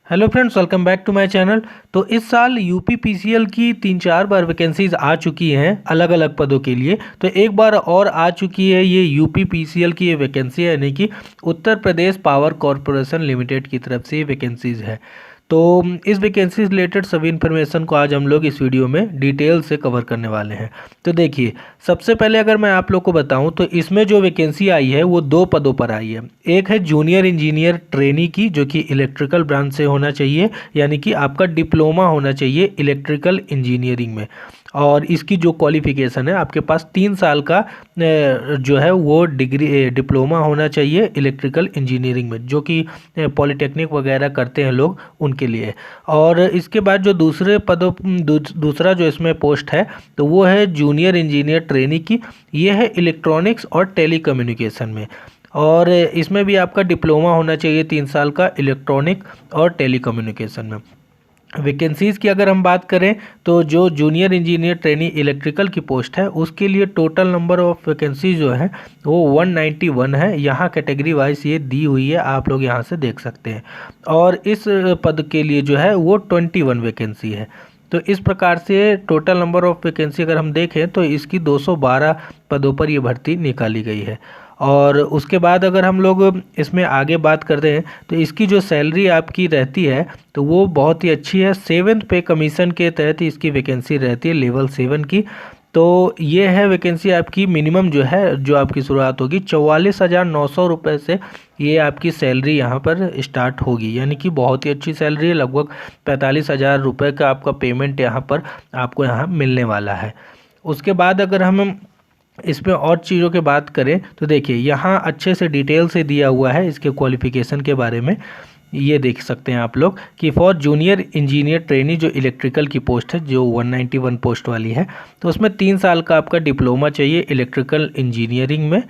Hello friends, welcome back to my channel. तो इस साल यूपी पीसीएल की 3-4 बार वैकेंसीज आ चुकी हैं अलग अलग पदों के लिए। तो एक बार और आ चुकी है ये यूपी पीसीएल की ये वैकेंसी है, यानी कि Uttar Pradesh power corporation limited की तरफ से ये वैकेंसीज है। तो इस वैकेंसी से रिलेटेड सभी इन्फॉर्मेशन को आज हम लोग इस वीडियो में डिटेल से कवर करने वाले हैं। तो देखिए, सबसे पहले अगर मैं आप लोग को बताऊं तो इसमें जो वैकेंसी आई है वो 2 पदों पर आई है। एक है जूनियर इंजीनियर ट्रेनी की, जो कि इलेक्ट्रिकल ब्रांच से होना चाहिए, यानी कि आपका डिप्लोमा होना चाहिए इलेक्ट्रिकल इंजीनियरिंग में। और इसकी जो क्वालिफिकेशन है, आपके पास 3 साल का जो है वो डिग्री डिप्लोमा होना चाहिए इलेक्ट्रिकल इंजीनियरिंग में, जो कि पॉलिटेक्निक वगैरह करते हैं लोग उनके लिए। और इसके बाद जो दूसरा जो इसमें पोस्ट है तो वो है जूनियर इंजीनियर ट्रेनी की। ये है इलेक्ट्रॉनिक्स और टेलीकम्युनिकेशन में, और इसमें भी आपका डिप्लोमा होना चाहिए 3 साल का इलेक्ट्रॉनिक और टेलीकम्युनिकेशन में। वैकेंसीज़ की अगर हम बात करें तो जो जूनियर इंजीनियर ट्रेनी इलेक्ट्रिकल की पोस्ट है उसके लिए टोटल नंबर ऑफ वैकेंसी जो है वो 191 है। यहाँ कैटेगरी वाइज ये दी हुई है, आप लोग यहाँ से देख सकते हैं। और इस पद के लिए जो है वो 21 वैकेंसी है। तो इस प्रकार से टोटल नंबर ऑफ वैकेंसी अगर हम देखें तो इसकी 212 पदों पर ये भर्ती निकाली गई है। और उसके बाद अगर हम लोग इसमें आगे बात करते हैं तो इसकी जो सैलरी आपकी रहती है तो वो बहुत ही अच्छी है। 7th पे कमीशन के तहत इसकी वैकेंसी रहती है, लेवल 7 की। तो ये है वैकेंसी आपकी। मिनिमम जो है, जो आपकी शुरुआत होगी 44,900 रुपये से ये आपकी सैलरी यहाँ पर स्टार्ट होगी, यानी कि बहुत ही अच्छी सैलरी है। लगभग 45,000 रुपये का आपका पेमेंट यहाँ पर आपको यहाँ मिलने वाला है। उसके बाद अगर हम इसमें और चीज़ों की बात करें तो देखिए, यहाँ अच्छे से डिटेल से दिया हुआ है इसके क्वालिफ़िकेशन के बारे में। ये देख सकते हैं आप लोग कि फॉर जूनियर इंजीनियर ट्रेनी जो इलेक्ट्रिकल की पोस्ट है, जो 191 पोस्ट वाली है, तो उसमें 3 साल का आपका डिप्लोमा चाहिए इलेक्ट्रिकल इंजीनियरिंग में।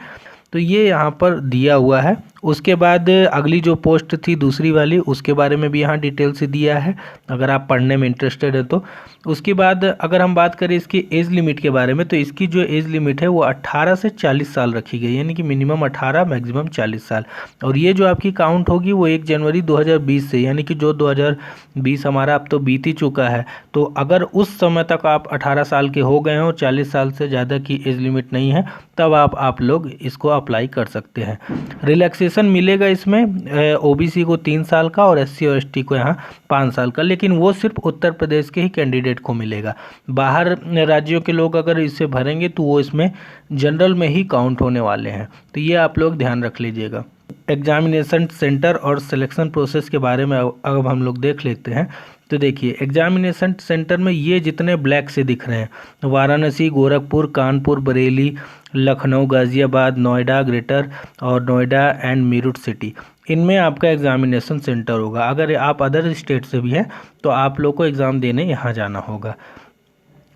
तो ये यहाँ पर दिया हुआ है। उसके बाद अगली जो पोस्ट थी दूसरी वाली, उसके बारे में भी यहाँ डिटेल से दिया है अगर आप पढ़ने में इंटरेस्टेड है तो। उसके बाद अगर हम बात करें इसकी एज लिमिट के बारे में तो इसकी जो एज लिमिट है वो 18 से 40 साल रखी गई, यानी कि मिनिमम 18 मैक्सिमम 40 साल। और ये जो आपकी काउंट होगी वो 1 जनवरी 2020 से, यानी कि जो 2020 हमारा अब तो बीत ही चुका है। तो अगर उस समय तक आप 18 साल के हो गए हो, 40 साल से ज़्यादा की एज लिमिट नहीं है, तब आप लोग इसको अप्लाई कर सकते हैं। रिलैक्सेशन मिलेगा इसमें ओबीसी को 3 साल का और एससी और एसटी को यहाँ 5 साल का, लेकिन वो सिर्फ उत्तर प्रदेश के ही कैंडिडेट को मिलेगा। बाहर राज्यों के लोग अगर इसे भरेंगे तो वो इसमें जनरल में ही काउंट होने वाले हैं। तो ये आप लोग ध्यान रख लीजिएगा। एग्जामिनेशन सेंटर और सिलेक्शन प्रोसेस के बारे में अब हम लोग देख लेते हैं। तो देखिए, एग्जामिनेशन सेंटर में ये जितने ब्लैक से दिख रहे हैं, वाराणसी, गोरखपुर, कानपुर, बरेली, लखनऊ, गाज़ियाबाद, नोएडा ग्रेटर और नोएडा एंड मीरठ सिटी, इनमें आपका एग्जामिनेशन सेंटर होगा। अगर आप अदर स्टेट से भी हैं तो आप लोग को एग्ज़ाम देने यहाँ जाना होगा।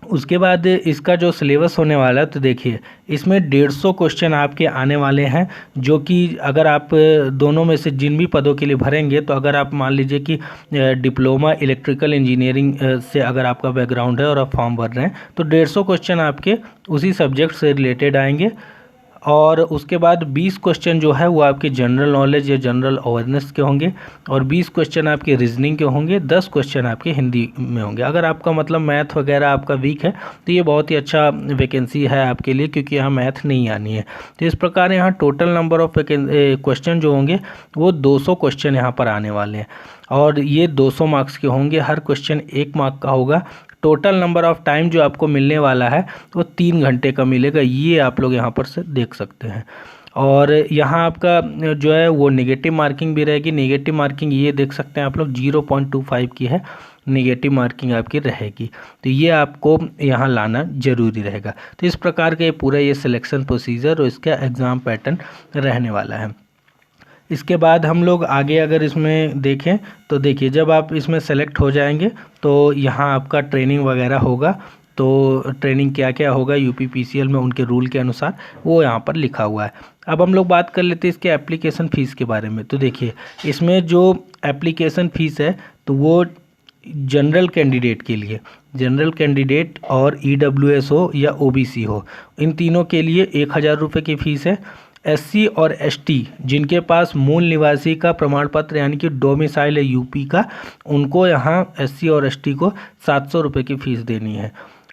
उसके बाद इसका जो सिलेबस होने वाला है तो देखिए, इसमें 150 क्वेश्चन आपके आने वाले हैं, जो कि अगर आप दोनों में से जिन भी पदों के लिए भरेंगे, तो अगर आप मान लीजिए कि डिप्लोमा इलेक्ट्रिकल इंजीनियरिंग से अगर आपका बैकग्राउंड है और आप फॉर्म भर रहे हैं तो 150 क्वेश्चन आपके उसी सब्जेक्ट से रिलेटेड आएंगे। और उसके बाद 20 क्वेश्चन जो है वो आपके जनरल नॉलेज या जनरल अवेयरनेस के होंगे, और 20 क्वेश्चन आपके रीजनिंग के होंगे, 10 क्वेश्चन आपके हिंदी में होंगे। अगर आपका मतलब मैथ वगैरह आपका वीक है तो ये बहुत ही अच्छा वैकेंसी है आपके लिए, क्योंकि यहाँ मैथ नहीं आनी है। तो इस प्रकार यहाँ टोटल नंबर ऑफ क्वेश्चन जो होंगे वो 200 क्वेश्चन यहाँ पर आने वाले हैं, और ये 200 मार्क्स के होंगे। हर क्वेश्चन 1 मार्क का होगा। टोटल नंबर ऑफ टाइम जो आपको मिलने वाला है वो 3 घंटे का मिलेगा, ये आप लोग यहाँ पर से देख सकते हैं। और यहाँ आपका जो है वो नेगेटिव मार्किंग भी रहेगी। नेगेटिव मार्किंग ये देख सकते हैं आप लोग 0.25 की है नेगेटिव मार्किंग आपकी रहेगी। तो ये आपको यहाँ लाना ज़रूरी रहेगा। तो इस प्रकार का ये पूरा ये सिलेक्शन प्रोसीजर और इसका एग्ज़ाम पैटर्न रहने वाला है। इसके बाद हम लोग आगे अगर इसमें देखें तो देखिए, जब आप इसमें सेलेक्ट हो जाएंगे तो यहाँ आपका ट्रेनिंग वगैरह होगा। तो ट्रेनिंग क्या क्या होगा यूपी पीसीएल में उनके रूल के अनुसार वो यहाँ पर लिखा हुआ है। अब हम लोग बात कर लेते हैं इसके एप्लीकेशन फ़ीस के बारे में। तो देखिए, इसमें जो एप्लीकेशन फ़ीस है तो वो जनरल कैंडिडेट के लिए, जनरल कैंडिडेट और ईडब्ल्यूएस हो या ओबीसी हो, इन तीनों के लिए 1,000 रुपये की फ़ीस है। SC और ST जिनके पास मूल निवासी का प्रमाण पत्र यानी कि डोमिसाइल है यूपी का, उनको यहाँ SC और ST को 700 रुपये की फ़ीस देनी है।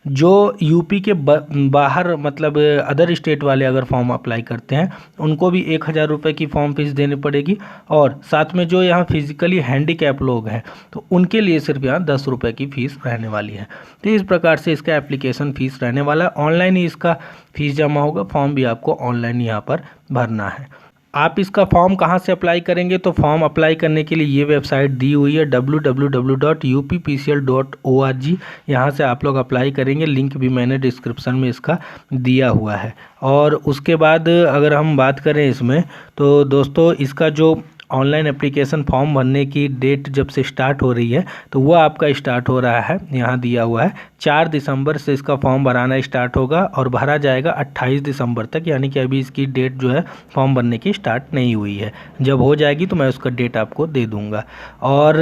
जो यूपी के बाहर मतलब अदर स्टेट वाले अगर फॉर्म अप्लाई करते हैं उनको भी 1000 रुपये की फॉर्म फीस देनी पड़ेगी, और साथ में जो यहाँ फिजिकली हैंडीकैप लोग हैं तो उनके लिए सिर्फ यहाँ 10 रुपये की फ़ीस रहने वाली है। तो इस प्रकार से इसका एप्लीकेशन फ़ीस रहने वाला है। ऑनलाइन ही इसका फ़ीस जमा होगा, फॉर्म भी आपको ऑनलाइन यहाँ पर भरना है। आप इसका फॉर्म कहाँ से अप्लाई करेंगे, तो फॉर्म अप्लाई करने के लिए ये वेबसाइट दी हुई है www.uppcl.org। यहाँ से आप लोग अप्लाई करेंगे, लिंक भी मैंने डिस्क्रिप्शन में इसका दिया हुआ है। और उसके बाद अगर हम बात करें इसमें, तो दोस्तों इसका जो ऑनलाइन एप्लीकेशन फॉर्म भरने की डेट जब से स्टार्ट हो रही है तो वो आपका स्टार्ट हो रहा है, यहाँ दिया हुआ है 4 दिसंबर से इसका फॉर्म भराना स्टार्ट होगा और भरा जाएगा 28 दिसंबर तक, यानी कि अभी इसकी डेट जो है फॉर्म भरने की स्टार्ट नहीं हुई है। जब हो जाएगी तो मैं उसका डेट आपको दे दूँगा। और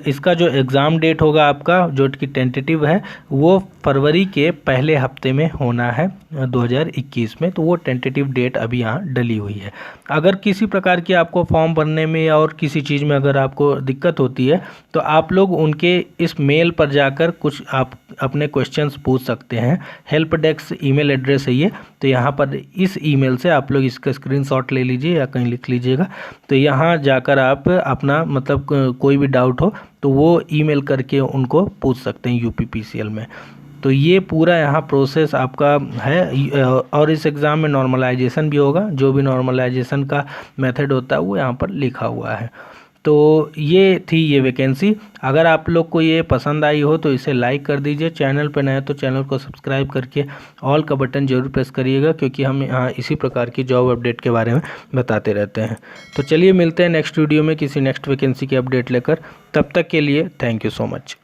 इसका जो एग्ज़ाम डेट होगा आपका जो कि टेंटेटिव है वो फरवरी के पहले हफ्ते में होना है 2021 में, तो वो टेंटेटिव डेट अभी यहाँ डली हुई है। अगर किसी प्रकार की आपको फॉर्म भरने में या और किसी चीज़ में अगर आपको दिक्कत होती है तो आप लोग उनके इस मेल पर जाकर कुछ आप अपने क्वेश्चंस पूछ सकते हैं। हेल्प डेस्क ईमेल एड्रेस है ये, तो यहाँ पर इस ईमेल से आप लोग इसका स्क्रीनशॉट ले लीजिए या कहीं लिख लीजिएगा। तो यहाँ जाकर आप अपना मतलब कोई भी डाउट हो तो वो ईमेल करके उनको पूछ सकते हैं UPPCL में। तो ये पूरा यहाँ प्रोसेस आपका है। और इस एग्ज़ाम में नॉर्मलाइजेशन भी होगा, जो भी नॉर्मलाइजेशन का मेथड होता है वो यहाँ पर लिखा हुआ है। तो ये थी ये वैकेंसी। अगर आप लोग को ये पसंद आई हो तो इसे लाइक कर दीजिए, चैनल पर नए तो चैनल को सब्सक्राइब करके ऑल का बटन जरूर प्रेस करिएगा, क्योंकि हम यहाँ इसी प्रकार की जॉब अपडेट के बारे में बताते रहते हैं। तो चलिए मिलते हैं नेक्स्ट वीडियो में किसी नेक्स्ट वैकेंसी की अपडेट लेकर। तब तक के लिए थैंक यू सो मच।